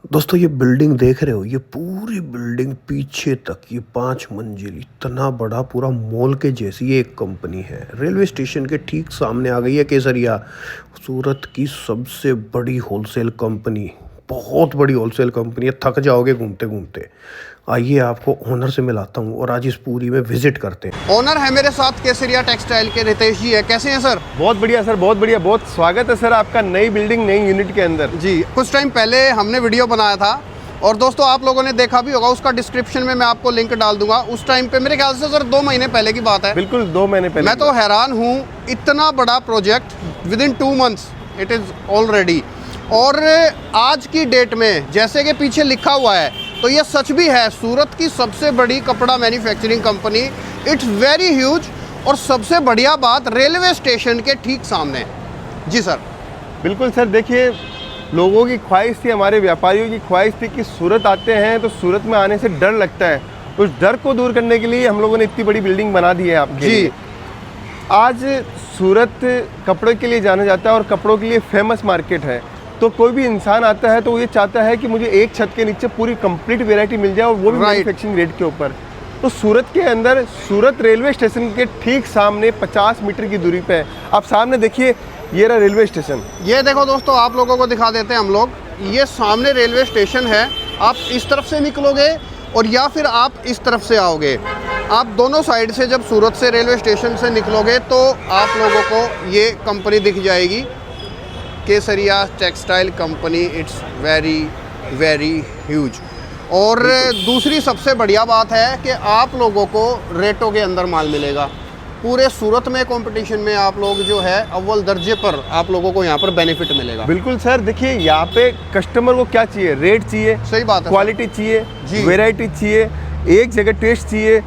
दोस्तों ये बिल्डिंग देख रहे हो, ये पूरी बिल्डिंग पीछे तक, ये 5 मंजिल इतना बड़ा पूरा मॉल के जैसी ये एक कंपनी है। रेलवे स्टेशन के ठीक सामने आ गई है केसरिया, सूरत की सबसे बड़ी होलसेल कंपनी। बहुत बड़ी होलसेल कंपनी है, थक जाओगे घूमते घूमते। आइए आपको ओनर से मिलाता हूँ और आज इस पूरी में विजिट करते हैं। ओनर है मेरे साथ केसरिया टेक्सटाइल के रितेश जी है। कैसे हैं सर? बहुत बढ़िया सर, बहुत बढ़िया। बहुत स्वागत है सर आपका नई बिल्डिंग नई यूनिट के अंदर। जी, कुछ टाइम पहले हमने वीडियो बनाया था और दोस्तों आप लोगों ने देखा भी होगा, उसका डिस्क्रिप्शन में मैं आपको लिंक डाल दूंगा। उस टाइम पे मेरे ख्याल से सर 2 महीने पहले की बात है। बिल्कुल 2 महीने पहले। मैं तो हैरान हूँ, इतना बड़ा project with in 2 months it is already. और आज की डेट में जैसे कि पीछे लिखा हुआ है, तो ये सच भी है, सूरत की सबसे बड़ी कपड़ा manufacturing company. It's very huge. और सबसे बढ़िया बात, रेलवे स्टेशन के ठीक सामने। जी सर। बिल्कुल सर, देखिए लोगों की ख्वाहिश थी, हमारे व्यापारियों की ख्वाहिश थी कि सूरत आते हैं तो सूरत में आने से डर लगता है। उस डर को दूर करने के लिए हम लोगों ने इतनी बड़ी बिल्डिंग बना दी है आपके लिए। आज सूरत कपड़ों के लिए जाना जाता है और कपड़ों के लिए फेमस मार्केट है। तो कोई भी इंसान आता है तो वो ये चाहता है कि मुझे एक छत के नीचे पूरी कंप्लीट वैरायटी मिल जाए और वो भी मैन्युफैक्चरिंग रेट के ऊपर। तो सूरत के अंदर, सूरत रेलवे स्टेशन के ठीक सामने 50 मीटर की दूरी पे है। आप सामने देखिए, ये रहा रेलवे स्टेशन। ये देखो दोस्तों, आप लोगों को दिखा देते हैं हम लोग। ये सामने रेलवे स्टेशन है। आप इस तरफ से निकलोगे और या फिर आप इस तरफ से आओगे। आप दोनों साइड से जब सूरत से रेलवे स्टेशन से निकलोगे तो आप लोगों को ये कंपनी दिख जाएगी, Kesariya textile company. It's very very huge. और दूसरी सबसे बढ़िया बात है कि आप लोगों को रेटों के अंदर माल मिलेगा। पूरे सूरत में कंपटीशन में आप लोग जो है अव्वल दर्जे पर आप लोगों को यहाँ पर बेनिफिट मिलेगा। बिल्कुल सर, देखिए यहाँ पे कस्टमर को क्या चाहिए? रेट चाहिए, सही बात है, क्वालिटी चाहिए, जी, वैरायटी चाहिए, एक जगह टेस्ट चाहिए,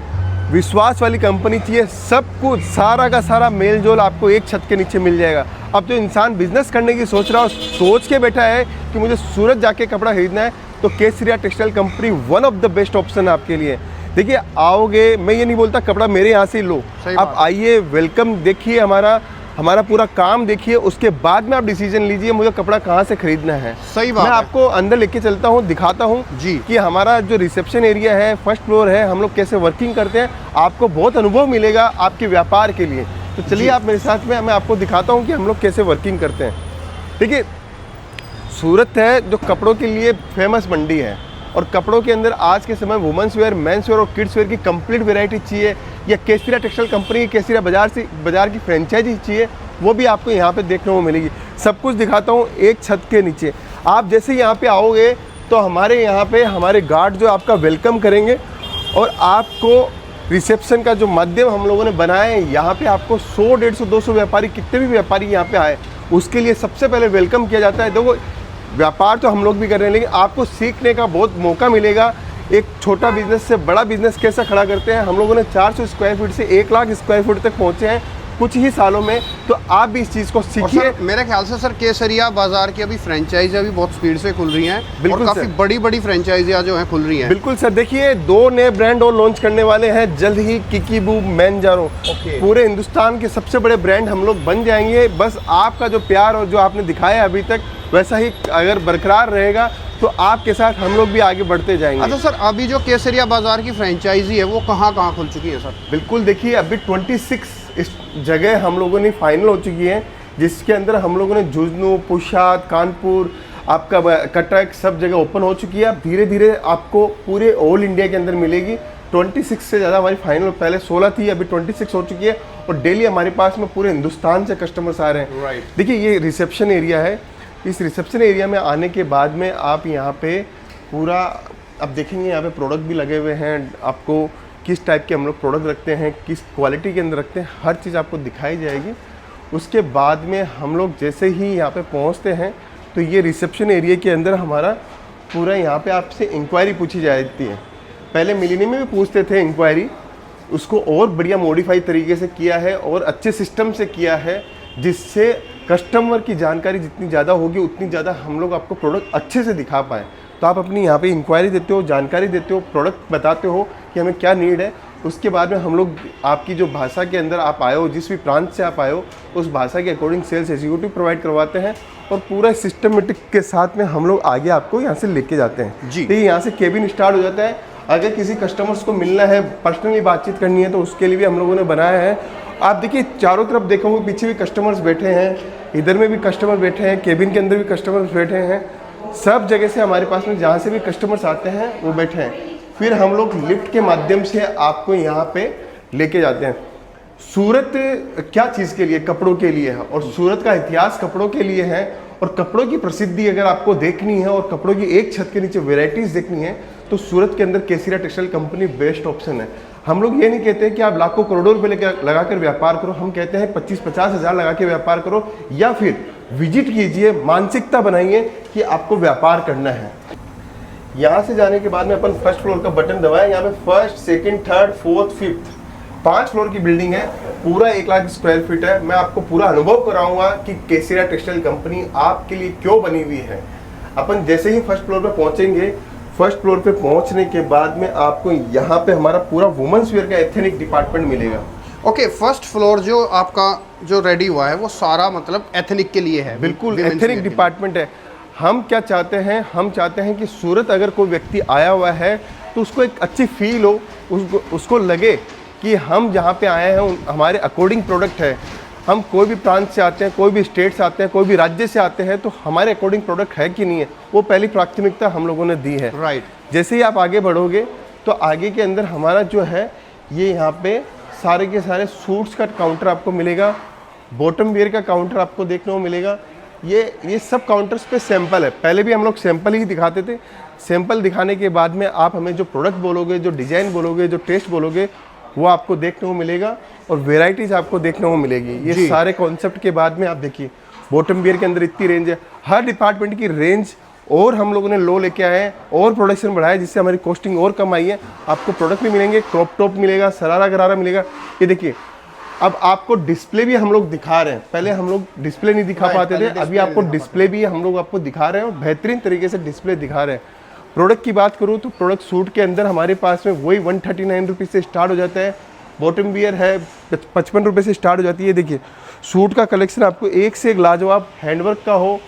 विश्वास वाली कंपनी चाहिए। सब कुछ, सारा का सारा मेल जोल आपको एक छत के नीचे मिल जाएगा। अब जो इंसान बिजनेस करने की सोच रहा हो, सोच के बैठा है कि मुझे सूरत जाके कपड़ा खरीदना है, तो Kesariya textile company one of the best option है आपके लिए। देखिए आओगे, मैं ये नहीं बोलता कपड़ा मेरे यहाँ से ही लो, आप आइए, वेलकम, देखिए हमारा पूरा काम देखिए, उसके बाद में आप डिसीजन लीजिए मुझे कपड़ा कहाँ से खरीदना है। सही बात मैं है। आपको अंदर लेके चलता हूँ, दिखाता हूँ जी कि हमारा जो रिसेप्शन एरिया है, फर्स्ट फ्लोर है, हम लोग कैसे वर्किंग करते हैं। आपको बहुत अनुभव मिलेगा आपके व्यापार के लिए। तो चलिए आप मेरे साथ में, मैं आपको दिखाता हूँ कि हम लोग कैसे वर्किंग करते हैं। देखिए सूरत है जो कपड़ों के लिए फेमस मंडी है, और कपड़ों के अंदर आज के समय वुमेंस वेयर, मेंस वेयर और किड्स वेयर की कंप्लीट वैरायटी चाहिए, या केसरिया टेक्सटाइल कंपनी की केसरिया बाजार की फ्रेंचाइजी चाहिए, वो भी आपको यहाँ पे देखने को मिलेगी। सब कुछ दिखाता हूँ एक छत के नीचे। आप जैसे यहाँ पे आओगे तो हमारे यहाँ पे हमारे गार्ड जो आपका वेलकम करेंगे, और आपको रिसेप्शन का जो माध्यम हम लोगों ने बनाया है, यहाँ पे आपको 100, 150, 200 व्यापारी, कितने भी व्यापारी यहाँ पे आए, उसके लिए सबसे पहले वेलकम किया जाता है। देखो व्यापार तो हम लोग भी कर रहे हैं, लेकिन आपको सीखने का बहुत मौका मिलेगा। एक छोटा बिजनेस से बड़ा बिजनेस कैसा खड़ा करते हैं। हम लोगों ने 400 स्क्वायर फीट से 1 लाख स्क्वायर फीट तक पहुँचे हैं कुछ ही सालों में। तो आप भी इस चीज़ को सीखिए। मेरे ख्याल से सर केसरिया बाजार की अभी फ्रेंचाइजियाँ भी बहुत स्पीड से खुल रही हैं। बिल्कुल, और काफ़ी बड़ी बड़ी फ्रेंचाइजियाँ जो हैं खुल रही हैं। बिल्कुल सर, देखिए 2 नए ब्रांड और लॉन्च करने वाले हैं जल्द ही, किकीबू, मैनजारो। पूरे हिंदुस्तान के सबसे बड़े ब्रांड हम लोग बन जाएंगे। बस आपका जो प्यार और जो आपने दिखाया अभी तक, वैसा ही अगर बरकरार रहेगा तो आपके साथ हम लोग भी आगे बढ़ते जाएंगे। अच्छा सर, अभी जो केसरिया बाजार की फ्रेंचाइजी है वो कहाँ कहाँ खुल चुकी है सर? बिल्कुल, देखिए अभी 26 इस जगह हम लोगों ने फाइनल हो चुकी है, जिसके अंदर हम लोगों ने झुंझुनू, पुशाद, कानपुर, आपका कटक, सब जगह ओपन हो चुकी है। अब धीरे धीरे आपको पूरे ऑल इंडिया के अंदर मिलेगी। 26 से ज़्यादा हमारी फाइनल, पहले 16 थी, अभी 26 हो चुकी है। और डेली हमारे पास में पूरे हिंदुस्तान से कस्टमर्स आ रहे हैं। देखिए ये रिसेप्शन एरिया है। इस रिसेप्शन एरिया में आने के बाद में आप यहाँ पे पूरा, अब देखेंगे यहाँ पे प्रोडक्ट भी लगे हुए हैं। आपको किस टाइप के हम लोग प्रोडक्ट रखते हैं, किस क्वालिटी के अंदर रखते हैं, हर चीज़ आपको दिखाई जाएगी। उसके बाद में हम लोग जैसे ही यहाँ पे पहुँचते हैं तो ये रिसेप्शन एरिया के अंदर हमारा पूरा, यहाँ पे आपसे इंक्वायरी पूछी जाती है। पहले मिलेनियम में भी पूछते थे इंक्वायरी, उसको और बढ़िया मॉडिफाई तरीके से किया है और अच्छे सिस्टम से किया है, जिससे कस्टमर की जानकारी जितनी ज़्यादा होगी उतनी ज़्यादा हम लोग आपको प्रोडक्ट अच्छे से दिखा पाएँ। तो आप अपनी यहाँ पे इंक्वायरी देते हो, जानकारी देते हो, प्रोडक्ट बताते हो कि हमें क्या नीड है। उसके बाद में हम लोग आपकी जो भाषा के अंदर आप आए हो, जिस भी प्रांत से आप आए हो, उस भाषा के अकॉर्डिंग सेल्स एग्जीक्यूटिव प्रोवाइड करवाते हैं। और पूरा सिस्टमेटिक के साथ में हम लोग आगे आपको यहाँ से लेके जाते हैं जी। तो यहाँ से केबिन स्टार्ट हो जाता है। अगर किसी कस्टमर्स को मिलना है, पर्सनली बातचीत करनी है, तो उसके लिए भी हम लोगों ने बनाया है। आप देखिए चारों तरफ देखोगे, पीछे भी कस्टमर्स बैठे हैं, इधर में भी कस्टमर बैठे हैं, केबिन के अंदर भी कस्टमर्स बैठे हैं, सब जगह से हमारे पास में जहाँ से भी कस्टमर्स आते हैं वो बैठे हैं। फिर हम लोग लिफ्ट के माध्यम से आपको यहाँ पे लेके जाते हैं। सूरत क्या चीज़ के लिए? कपड़ों के लिए है, और सूरत का इतिहास कपड़ों के लिए है। और कपड़ों की प्रसिद्धि अगर आपको देखनी है और कपड़ों की एक छत के नीचे वेराइटीज़ देखनी है तो सूरत के अंदर केसरिया टेक्सटाइल कंपनी बेस्ट ऑप्शन है। हम लोग ये नहीं कहते कि आप लाखों करोड़ों रुपए लगा कर व्यापार करो, हम कहते हैं 25-50 हज़ार लगा के व्यापार करो, या फिर विजिट कीजिए, मानसिकता बनाइए कि आपको व्यापार करना है। यहाँ से जाने के बाद में अपन फर्स्ट फ्लोर का बटन दबाएं। यहाँ पे first, second, third, fourth, fifth 5 floor की बिल्डिंग है, पूरा 1 लाख स्क्वायर फीट है। मैं आपको पूरा अनुभव कराऊंगा कि केसरिया टेक्सटाइल कंपनी आपके लिए क्यों बनी हुई है। अपन जैसे ही फर्स्ट फ्लोर पे पहुंचेंगे, फर्स्ट फ्लोर पे पहुंचने के बाद में आपको यहाँ पे हमारा पूरा वुमेन्स वेयर का एथनिक डिपार्टमेंट मिलेगा। ओके, फर्स्ट फ्लोर जो आपका जो रेडी हुआ है वो सारा मतलब एथनिक के लिए है? बिल्कुल women's wear एथनिक के लिए। डिपार्टमेंट है। हम क्या चाहते हैं? हम चाहते हैं कि सूरत अगर कोई व्यक्ति आया हुआ है तो उसको एक अच्छी फील हो, उसको लगे कि हम जहाँ पे आए हैं हमारे अकॉर्डिंग प्रोडक्ट है। हम कोई भी प्रांत से आते हैं, कोई भी स्टेट से आते हैं, कोई भी राज्य से आते हैं, तो हमारे अकॉर्डिंग प्रोडक्ट है कि नहीं है, वो पहली प्राथमिकता हम लोगों ने दी है। राइट। जैसे ही आप आगे बढ़ोगे तो आगे के अंदर हमारा जो है ये यहाँ पे सारे के सारे सूट्स का काउंटर आपको मिलेगा, बॉटम वेयर का काउंटर आपको देखने को मिलेगा। ये सब काउंटर्स पे सैंपल है। पहले भी हम लोग सैंपल ही दिखाते थे। सैंपल दिखाने के बाद में आप हमें जो प्रोडक्ट बोलोगे, जो डिज़ाइन बोलोगे, जो टेस्ट बोलोगे, वो आपको देखने को मिलेगा और वेराइटीज़ आपको देखने को मिलेगी। ये सारे कॉन्सेप्ट के बाद में आप देखिए बॉटम वेयर के अंदर इतनी रेंज है, हर डिपार्टमेंट की रेंज और हम लोगों ने लो लेके आए हैं और प्रोडक्शन बढ़ाया, जिससे हमारी कॉस्टिंग और कम आई है। आपको प्रोडक्ट भी मिलेंगे, क्रॉप टॉप मिलेगा, सरारा गरारा मिलेगा। ये देखिए अब आपको डिस्प्ले भी हम लोग दिखा रहे हैं। पहले हम लोग डिस्प्ले नहीं दिखा पाते थे, अभी आपको डिस्प्ले भी हम लोग आपको दिखा रहे हैं और बेहतरीन तरीके से डिस्प्ले दिखा रहे हैं। प्रोडक्ट की बात करूँ तो प्रोडक्ट सूट के अंदर हमारे पास में वही 139 रुपीज़ से स्टार्ट हो जाता है। बॉटम वियर है 55 रुपये से स्टार्ट हो जाती है। देखिए सूट का कलेक्शन आपको एक से एक लाजवाब, हैंडवर्क का हो,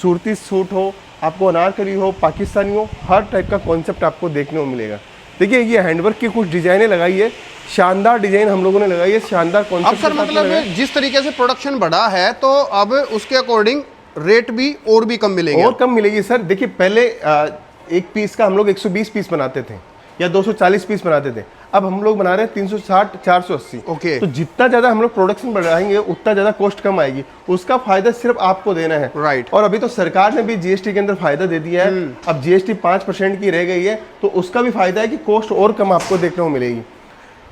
सूरती सूट हो, आपको अनारकली हो, पाकिस्तानी हो, हर टाइप का कॉन्सेप्ट आपको देखने को मिलेगा। देखिए ये हैंडवर्क की कुछ डिजाइनें लगाई है, शानदार डिजाइन हम लोगों ने लगाई है, शानदार अब कॉन्सेप्ट। सर मतलब जिस तरीके से प्रोडक्शन बढ़ा है तो अब उसके अकॉर्डिंग रेट भी और भी कम मिलेंगे और कम मिलेगी सर। देखिए पहले एक पीस का हम लोग 120 पीस बनाते थे या 240 पीस बनाते थे, अब हम लोग बना रहे हैं 360, 480। ओके। तो जितना ज़्यादा हम लोग प्रोडक्शन बढ़ाएंगे उतना ज़्यादा कॉस्ट कम आएगी, उसका फायदा सिर्फ आपको देना है। राइट। और अभी तो सरकार ने भी जीएसटी के अंदर फायदा दे दिया है। अब जीएसटी 5% की रह गई है, तो उसका भी फायदा है कि कॉस्ट और कम आपको देखने को मिलेगी।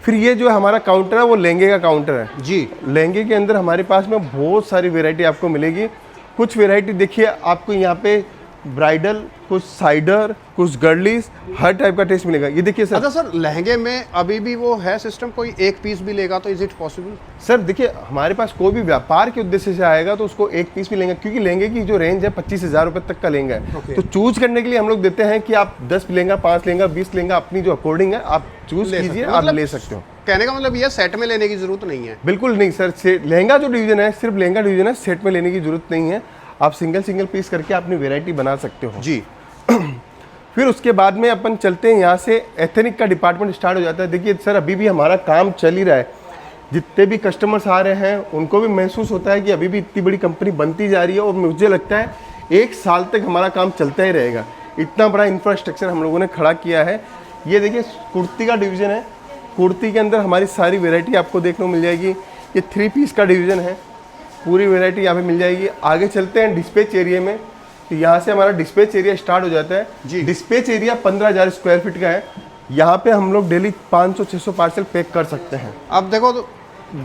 फिर ये जो हमारा काउंटर है वो लहंगे का काउंटर है जी। लहंगे के अंदर हमारे पास में बहुत सारी वेराइटी आपको मिलेगी। कुछ वेराइटी देखिए आपको यहाँ पे ब्राइडल, कुछ साइडर, कुछ गर्लीज, हर टाइप का टेस्ट मिलेगा। ये देखिए सर। अच्छा सर, लहंगे में अभी भी वो है सिस्टम, कोई एक पीस भी लेगा तो इज इट पॉसिबल? सर देखिए हमारे पास कोई भी व्यापार के उद्देश्य से आएगा तो उसको एक पीस भी लेंगे, क्योंकि लहंगे की जो रेंज है 25,000 रुपये तक का लहंगा है। Okay. तो चूज करने के लिए हम लोग देते हैं कि आप 10 लेंगा, 5 लेंगा, 20 लेंगा, अपनी जो अकॉर्डिंग है आप चूज कीजिए, आप ले सकते हो। कहने का मतलब ये सेट में लेने की जरूरत नहीं है? बिल्कुल नहीं सर, लहंगा जो डिवीजन है सिर्फ लहंगा डिवीजन है, सेट में लेने की जरूरत नहीं है। आप सिंगल पीस करके अपनी वेराइटी बना सकते हो जी। फिर उसके बाद में अपन चलते हैं, यहाँ से एथनिक का डिपार्टमेंट स्टार्ट हो जाता है। देखिए सर अभी भी हमारा काम चल ही रहा है, जितने भी कस्टमर्स आ रहे हैं उनको भी महसूस होता है कि अभी भी इतनी बड़ी कंपनी बनती जा रही है, और मुझे लगता है 1 साल तक हमारा काम चलता ही रहेगा। इतना बड़ा इंफ्रास्ट्रक्चर हम लोगों ने खड़ा किया है। ये देखिए कुर्ती का डिवीज़न है, कुर्ती के अंदर हमारी सारी वेराइटी आपको देखने को मिल जाएगी। ये 3 पीस का डिवीज़न है, पूरी वेराइटी यहाँ पे मिल जाएगी। आगे चलते हैं डिस्पैच एरिया में, तो यहाँ से हमारा डिस्पैच एरिया स्टार्ट हो जाता है जी। डिस्पैच एरिया 15,000 स्क्वायर फीट का है। यहाँ पे हम लोग डेली 500-600 पार्सल पैक कर सकते हैं। अब देखो तो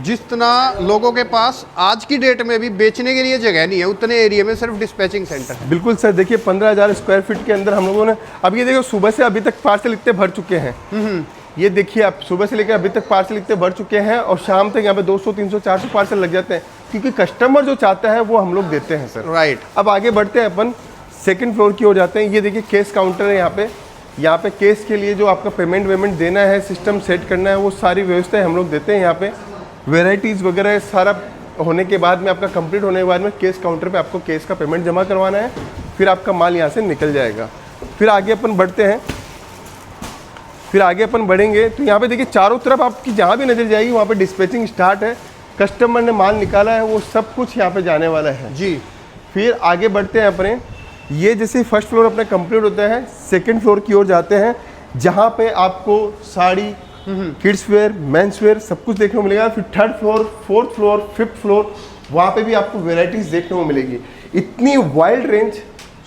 जितना लोगों के पास आज की डेट में भी बेचने के लिए जगह नहीं है, उतने एरिया में सिर्फ डिस्पैचिंग सेंटर है। बिल्कुल सर, देखिए 15,000 स्क्वायर फीट के अंदर हम लोगों ने, अब ये देखो सुबह से अभी तक पार्सल इतने भर चुके हैं। ये देखिए आप सुबह से लेकर अभी तक पार्सल इतने भर चुके हैं, और शाम तक यहाँ पे 200, 300, 400 पार्सल लग जाते हैं, क्योंकि कस्टमर जो चाहता है वो हम लोग देते हैं सर। राइट। अब आगे बढ़ते हैं, अपन सेकंड फ्लोर की ओर जाते हैं। ये देखिए केस काउंटर है यहाँ पे केस के लिए जो आपका पेमेंट वेमेंट देना है, सिस्टम सेट करना है, वो सारी व्यवस्थाएं हम लोग देते हैं। यहाँ पे वेराइटीज़ वगैरह सारा होने के बाद में, आपका कंप्लीट होने के बाद में कैश काउंटर पे आपको कैश का पेमेंट जमा करवाना है, फिर आपका माल यहाँ से निकल जाएगा। फिर आगे अपन बढ़ते हैं, फिर आगे अपन बढ़ेंगे तो यहाँ पे देखिए चारों तरफ आपकी जहाँ भी नजर जाएगी वहाँ पे डिस्पैचिंग स्टार्ट है, कस्टमर ने माल निकाला है वो सब कुछ यहाँ पे जाने वाला है जी। फिर आगे बढ़ते हैं अपने, ये जैसे फर्स्ट फ्लोर अपने कंप्लीट होता है, सेकंड फ्लोर की ओर जाते हैं जहाँ पे आपको sari, kids where, men's wear सब कुछ देखने को मिलेगा। फिर third floor, fourth floor, fifth floor, वहाँ पे भी आपको वेराइटीज देखने को मिलेगी। इतनी वाइल्ड रेंज,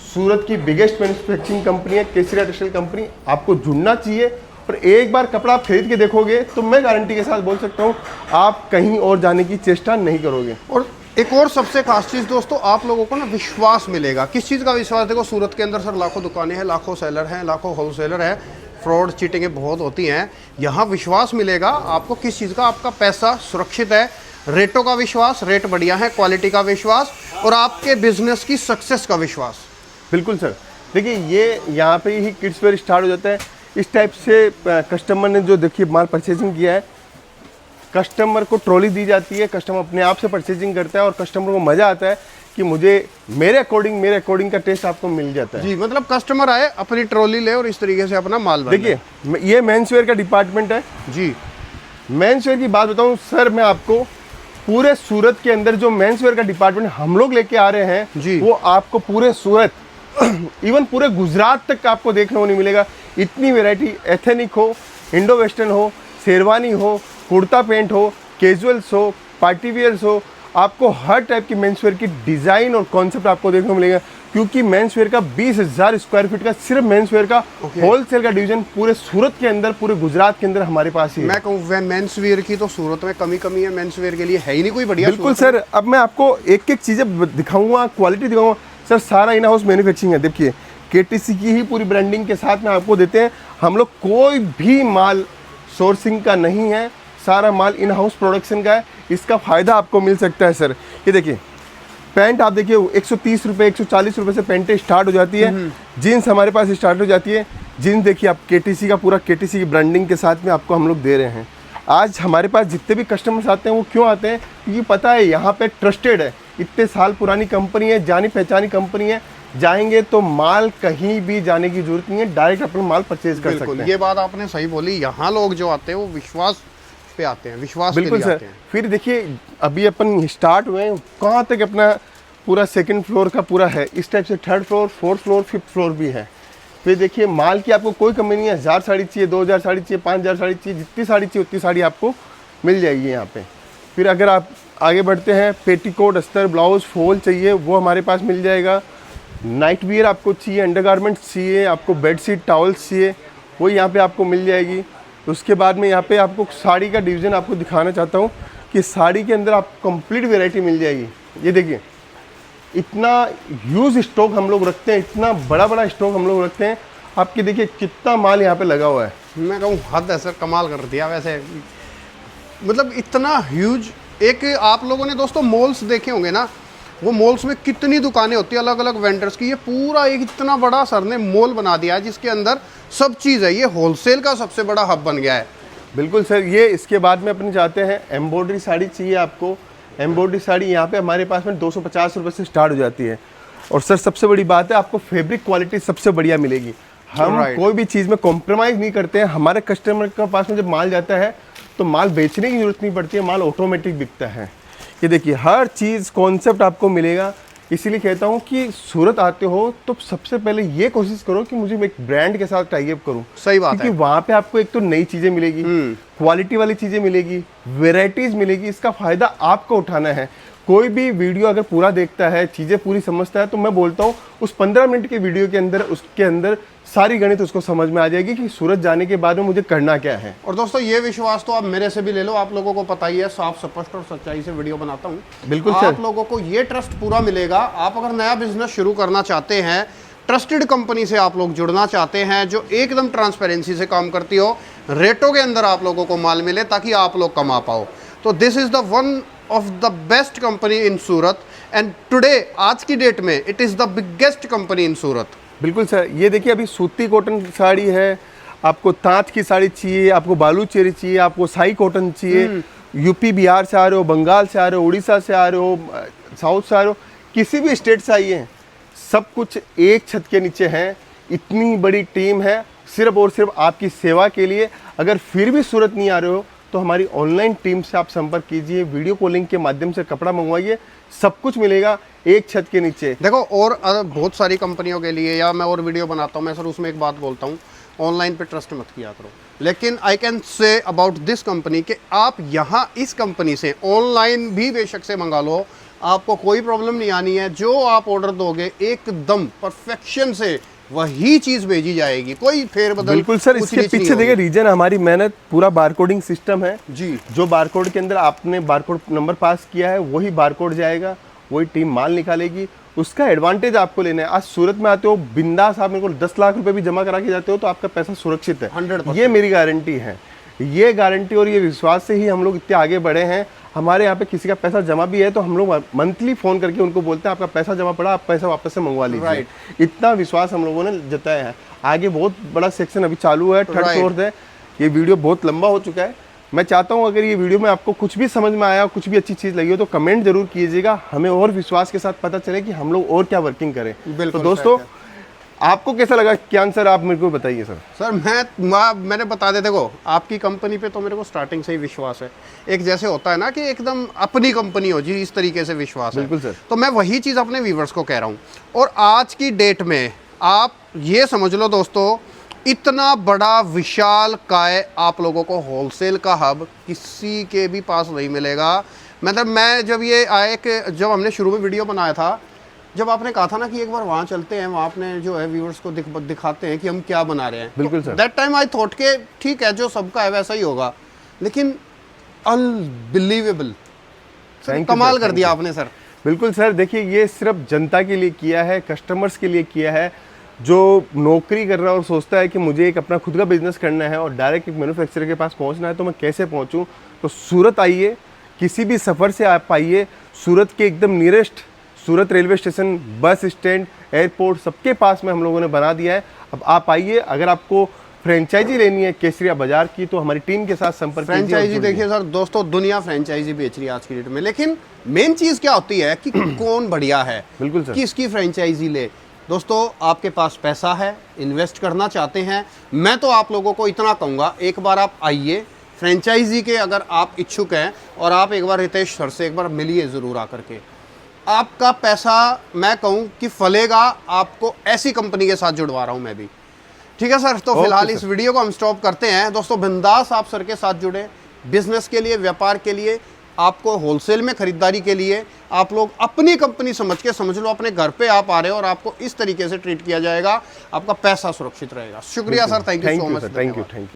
सूरत की बिगेस्ट मैन्युफैक्चरिंग कंपनी है केसरिया टेक्सटाइल कंपनी, आपको जुड़ना चाहिए। और एक बार कपड़ा आप खरीद के देखोगे तो मैं गारंटी के साथ बोल सकता हूँ आप कहीं और जाने की चेष्टा नहीं करोगे। और एक और सबसे खास चीज़ दोस्तों, आप लोगों को ना विश्वास मिलेगा। किस चीज़ का विश्वास? देखो सूरत के अंदर सर लाखों दुकानें हैं, लाखों सेलर हैं, लाखों होलसेलर हैं, फ्रॉड चीटिंगें बहुत होती हैं। यहाँ विश्वास मिलेगा आपको। किस चीज़ का? आपका पैसा सुरक्षित है, रेटों का विश्वास, रेट बढ़िया है, क्वालिटी का विश्वास, और आपके बिजनेस की सक्सेस का विश्वास। बिल्कुल सर, देखिए ये यहाँ पे ही किड्स वेयर स्टार्ट हो जाता है। इस टाइप से कस्टमर ने जो देखिए माल परचेजिंग किया है, कस्टमर को ट्रॉली दी जाती है, कस्टमर अपने आप से परचेजिंग करता है और कस्टमर को मज़ा आता है कि मुझे मेरे अकॉर्डिंग का टेस्ट आपको मिल जाता है। जी, मतलब कस्टमर आए, अपनी ट्रॉली ले और इस तरीके से अपना माल भर ले। देखिए ये मेंस वेयर का डिपार्टमेंट है जी। मेंस वेयर की बात बताऊं सर, मैं आपको पूरे सूरत के अंदर जो मेंस वेयर का डिपार्टमेंट हम लोग लेके आ रहे हैं जी, वो आपको पूरे सूरत इवन पूरे गुजरात तक आपको देखने को नहीं मिलेगा। इतनी वैरायटी, एथेनिक हो, इंडो वेस्टर्न हो, शेरवानी हो, कुर्ता पैंट हो, कैजुअल्स हो, पार्टी वियर्स हो, आपको हर टाइप की मेंस वेयर की डिज़ाइन और कॉन्सेप्ट आपको देखने को मिलेगा। क्योंकि मेंस वेयर का 20,000 स्क्वायर फीट का सिर्फ मेंस वेयर का होलसेल का डिवीजन पूरे सूरत के अंदर, पूरे गुजरात के अंदर हमारे पास ही है। मैं कहूँ मेंस वेयर की तो सूरत में कमी है, मेंस वेयर के लिए है ही नहीं कोई बढ़िया। बिल्कुल सर, अब मैं आपको एक एक चीज़ें दिखाऊंगा, क्वालिटी दिखाऊंगा सर। सारा इन हाउस मैन्युफैक्चरिंग है। देखिए केटीसी की ही पूरी ब्रांडिंग के साथ में आपको देते हैं। हम लोग कोई भी माल सोर्सिंग का नहीं है, सारा माल इन हाउस प्रोडक्शन का है। इसका फ़ायदा आपको मिल सकता है सर। ये देखिए पैंट आप देखिए 130 रुपये, 140 रुपये से पैंटें स्टार्ट हो जाती है। जीन्स हमारे पास स्टार्ट हो जाती है। जीन्स देखिए आप केटीसी का, पूरा केटीसी की ब्रांडिंग के साथ में आपको हम लोग दे रहे हैं। आज हमारे पास जितने भी कस्टमर्स आते हैं वो क्यों आते हैं? क्योंकि पता है यहाँ पे ट्रस्टेड है, इतने साल पुरानी कंपनी है, जानी पहचानी कंपनी है। जाएंगे तो माल कहीं भी जाने की जरूरत नहीं है, डायरेक्ट अपना माल परचेज कर सकते हैं। ये बात आपने सही बोली। यहाँ लोग जो आते हैं वो विश्वास पे आते हैं, विश्वास बिल्कुल के लिए सर। आते हैं। फिर देखिए अभी अपन स्टार्ट हुए हैं, कहाँ तक अपना पूरा सेकंड फ्लोर का पूरा है। इस टाइप से third floor, fourth floor, fifth floor भी है। फिर देखिए माल की आपको कोई कमी नहीं है। 1000 साड़ी चाहिए, 2000 साड़ी चाहिए, 5000 साड़ी चाहिए, जितनी साड़ी चाहिए उतनी साड़ी आपको मिल जाएगी यहाँ पे। फिर अगर आप आगे बढ़ते हैं, पेटीकोट, अस्तर, ब्लाउज, फॉल चाहिए वो हमारे पास मिल जाएगा। नाइट वियर आपको चाहिए, अंडरगारमेंट्स चाहिए, आपको बेडशीट, टॉवल्स चाहिए, वो यहाँ पे आपको मिल जाएगी। उसके बाद में यहाँ पे आपको साड़ी का डिवीज़न आपको दिखाना चाहता हूँ कि साड़ी के अंदर आपको कंप्लीट वैरायटी मिल जाएगी। ये देखिए इतना ह्यूज स्टॉक हम लोग रखते हैं, इतना बड़ा बड़ा स्टॉक हम लोग रखते हैं। आपके देखिए कितना माल यहाँ पे लगा हुआ है। मैं कहूँ हद है सर, कमाल कर दिया वैसे। मतलब इतना ह्यूज। एक आप लोगों ने दोस्तों मॉल्स देखे होंगे ना, वो मॉल्स में कितनी दुकानें होती है अलग अलग वेंडर्स की। ये पूरा एक इतना बड़ा सर ने मॉल बना दिया है जिसके अंदर सब चीज़ है। ये होलसेल का सबसे बड़ा हब बन गया है। बिल्कुल सर। ये इसके बाद में अपने जाते हैं, एम्ब्रॉयडरी साड़ी चाहिए आपको। एम्ब्रॉयडरी साड़ी यहाँ पे हमारे पास में 250 रुपये से स्टार्ट हो जाती है। और सर सबसे बड़ी बात है, आपको फैब्रिक क्वालिटी सबसे बढ़िया मिलेगी। हम कोई भी चीज़ में कॉम्प्रोमाइज़ नहीं करते हैं। हमारे कस्टमर के पास में जब माल जाता है तो माल बेचने की जरूरत नहीं पड़ती है, माल ऑटोमेटिक बिकता है। ये देखिए हर चीज़ कॉन्सेप्ट आपको मिलेगा। इसीलिए कहता हूँ कि सूरत आते हो तो सबसे पहले ये कोशिश करो कि मुझे एक ब्रांड के साथ टाई अप करूँ। सही बात है। क्योंकि वहाँ पे आपको एक तो नई चीज़ें मिलेगी, क्वालिटी वाली चीज़ें मिलेगी, वेराइटीज़ मिलेगी। इसका फ़ायदा आपको उठाना है। कोई भी वीडियो अगर पूरा देखता है, चीज़ें पूरी समझता है, तो मैं बोलता हूँ उस 15 मिनट के वीडियो के अंदर उसके अंदर सारी गणित उसको समझ में आ जाएगी कि सूरत जाने के बाद में मुझे करना क्या है। और दोस्तों ये विश्वास तो आप मेरे से भी ले लो। आप लोगों को पता ही है, साफ स्पष्ट और सच्चाई से वीडियो बनाता हूँ। बिल्कुल आप सर। लोगों को ये ट्रस्ट पूरा मिलेगा। आप अगर नया बिजनेस शुरू करना चाहते हैं, ट्रस्टेड कंपनी से आप लोग जुड़ना चाहते हैं जो एकदम ट्रांसपेरेंसी से काम करती हो, रेटों के अंदर आप लोगों को माल मिले ताकि आप लोग कमा पाओ, तो this is the one of the best company in Surat. And today, आज की डेट में, it is the biggest company in Surat. बिल्कुल सर। ये देखिए अभी सूती कॉटन साड़ी है, आपको तांत की साड़ी चाहिए, आपको बालू चेरी चाहिए, आपको साई कॉटन चाहिए, यूपी बिहार से आ रहे हो, बंगाल से आ रहे हो, उड़ीसा से आ रहे हो, साउथ से आ रहे हो, किसी भी स्टेट से आइए, सब कुछ एक छत के नीचे है। इतनी बड़ी टीम है सिर्फ और सिर्फ आपकी सेवा के लिए। अगर फिर भी सूरत नहीं आ रहे हो तो हमारी ऑनलाइन टीम से आप संपर्क कीजिए, वीडियो कॉलिंग के माध्यम से कपड़ा मंगवाइए, सब कुछ मिलेगा एक छत के नीचे। देखो और बहुत सारी कंपनियों के लिए या मैं और वीडियो बनाता हूँ, मैं सर उसमें एक बात बोलता हूँ, ऑनलाइन पे ट्रस्ट मत किया करो, लेकिन I can say about this company कि आप यहाँ इस कंपनी से ऑनलाइन भी बेशक से मंगा लो, आपको कोई प्रॉब्लम नहीं आनी है। जो आप ऑर्डर दोगे एकदम परफेक्शन से वही चीज़ भेजी जाएगी, कोई फेरबदल। बिल्कुल सर, इसके पीछे देखिए रीजन हमारी मेहनत, पूरा बारकोडिंग सिस्टम है जी। जो बारकोड के अंदर आपने बारकोड नंबर पास किया है वही बारकोड जाएगा, वही टीम माल निकालेगी, उसका एडवांटेज आपको लेना है। आज सूरत में आते हो बिंदास, आप मेरे को 10 लाख रुपए भी जमा करा के जाते हो तो आपका पैसा सुरक्षित है, 100%। ये मेरी गारंटी है। ये गारंटी और ये विश्वास से ही हम लोग इतने आगे बढ़े हैं। हमारे यहाँ पे किसी का पैसा जमा भी है तो हम लोग मंथली फोन करके उनको बोलते हैं आपका पैसा जमा पड़ा, आप पैसा वापस से मंगवा लीजिए। इतना विश्वास हम लोगों ने जताया है। आगे बहुत बड़ा सेक्शन अभी चालू है, थर्ड फ्लोर है। ये वीडियो बहुत लंबा हो चुका है। मैं चाहता हूँ अगर ये वीडियो में आपको कुछ भी समझ में आया, कुछ भी अच्छी चीज़ लगी हो तो कमेंट जरूर कीजिएगा, हमें और विश्वास के साथ पता चले कि हम लोग और क्या वर्किंग करें। तो दोस्तों आपको कैसा लगा क्या सर, आप मेरे को बताइए सर। सर मैंने बता दे, देखो आपकी कंपनी पे तो मेरे को स्टार्टिंग से ही विश्वास है। एक जैसे होता है ना कि एकदम अपनी कंपनी हो जी, इस तरीके से विश्वास है। बिल्कुल सर। तो मैं वही चीज़ अपने व्यूवर्स को कह रहा हूँ। और आज की डेट में आप ये समझ लो दोस्तों, इतना बड़ा विशाल काय आप लोगों को होलसेल का हब किसी के भी पास नहीं मिलेगा। मतलब मैं जब ये आए कि जब हमने शुरू में वीडियो बनाया था, जब आपने कहा था ना कि एक बार वहाँ चलते हैं, वहाँ अपने जो है व्यूअर्स को दिखाते हैं कि हम क्या बना रहे हैं। बिल्कुल sir. That time I thought के ठीक है, जो सबका है वैसा ही होगा, लेकिन अनबिलीवेबल, कमाल कर दिया आपने सर। बिल्कुल सर, देखिए ये सिर्फ जनता के लिए किया है, कस्टमर्स के लिए किया है। जो नौकरी कर रहा है और सोचता है कि मुझे एक अपना खुद का बिजनेस करना है और डायरेक्ट एक मैन्युफैक्चरर के पास पहुंचना है तो मैं कैसे पहुंचूं, तो सूरत आइए, किसी भी सफ़र से आप आइए, सूरत के एकदम nearest Surat railway station, bus stand, airport सबके पास में हम लोगों ने बना दिया है। अब आप आइए, अगर आपको फ्रेंचाइजी लेनी है केसरिया बाजार की तो हमारी टीम के साथ संपर्क कीजिए। फ्रेंचाइजी देखिए सर दोस्तों, दुनिया फ्रेंचाइजी बेच रही है आज की डेट में, लेकिन मेन चीज़ क्या होती है कि कौन बढ़िया है, बिल्कुल सर, किसकी फ्रेंचाइजी ले। दोस्तों आपके पास पैसा है, इन्वेस्ट करना चाहते हैं, मैं तो आप लोगों को इतना कहूँगा, एक बार आप आइए फ्रेंचाइजी के, अगर आप इच्छुक हैं, और आप एक बार रितेश सर से एक बार मिलिए ज़रूर आकर के। आपका पैसा मैं कहूँ कि फलेगा, आपको ऐसी कंपनी के साथ जुड़वा रहा हूँ मैं भी। ठीक है सर, तो फिलहाल इस वीडियो को हम स्टॉप करते हैं। दोस्तों बिंदास आप सर के साथ जुड़े, बिजनेस के लिए, व्यापार के लिए, आपको होलसेल में खरीदारी के लिए आप लोग अपनी कंपनी समझ के, समझ लो अपने घर पे आप आ रहे हो और आपको इस तरीके से ट्रीट किया जाएगा, आपका पैसा सुरक्षित रहेगा। शुक्रिया sir, thank you so much. Thank you.